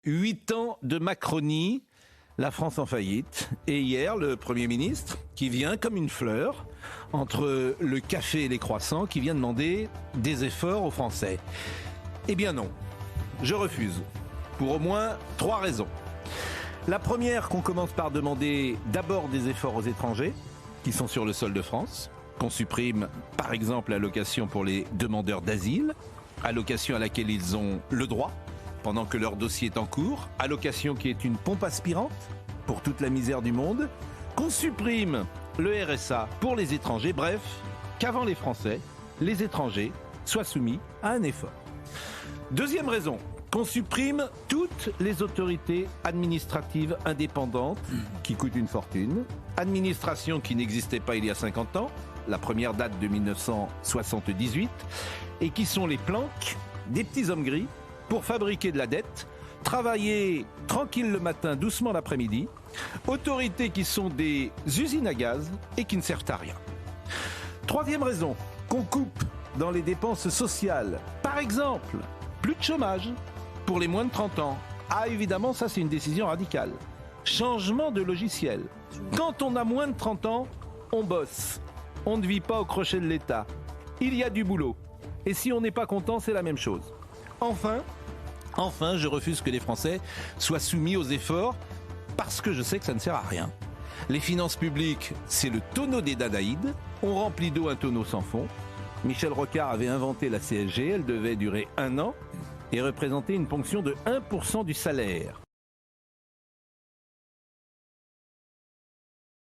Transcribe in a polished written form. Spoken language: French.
8 ans de Macronie, la France en faillite. Et hier, le Premier ministre, qui vient comme une fleur, entre le café et les croissants, qui vient demander des efforts aux Français. Eh bien non, je refuse. Pour au moins 3 raisons. La première, qu'on commence par demander d'abord des efforts aux étrangers, qui sont sur le sol de France. Qu'on supprime, par exemple, l'allocation pour les demandeurs d'asile, allocation à laquelle ils ont le droit, pendant que leur dossier est en cours, allocation qui est une pompe aspirante pour toute la misère du monde, qu'on supprime le RSA pour les étrangers, bref, qu'avant les Français, les étrangers soient soumis à un effort. Deuxième raison, qu'on supprime toutes les autorités administratives indépendantes qui coûtent une fortune, administration qui n'existait pas il y a 50 ans, la première date de 1978, et qui sont les planques des petits hommes gris pour fabriquer de la dette, travailler tranquille le matin, doucement l'après-midi, autorités qui sont des usines à gaz et qui ne servent à rien. Troisième raison, qu'on coupe dans les dépenses sociales. Par exemple, plus de chômage pour les moins de 30 ans. Ah, évidemment, ça c'est une décision radicale. Changement de logiciel. Quand on a moins de 30 ans, on bosse. On ne vit pas au crochet de l'État. Il y a du boulot. Et si on n'est pas content, c'est la même chose. Enfin, je refuse que les Français soient soumis aux efforts parce que je sais que ça ne sert à rien. Les finances publiques, c'est le tonneau des dadaïdes. On remplit d'eau un tonneau sans fond. Michel Rocard avait inventé la CSG. Elle devait durer 1 an et représenter une ponction de 1% du salaire.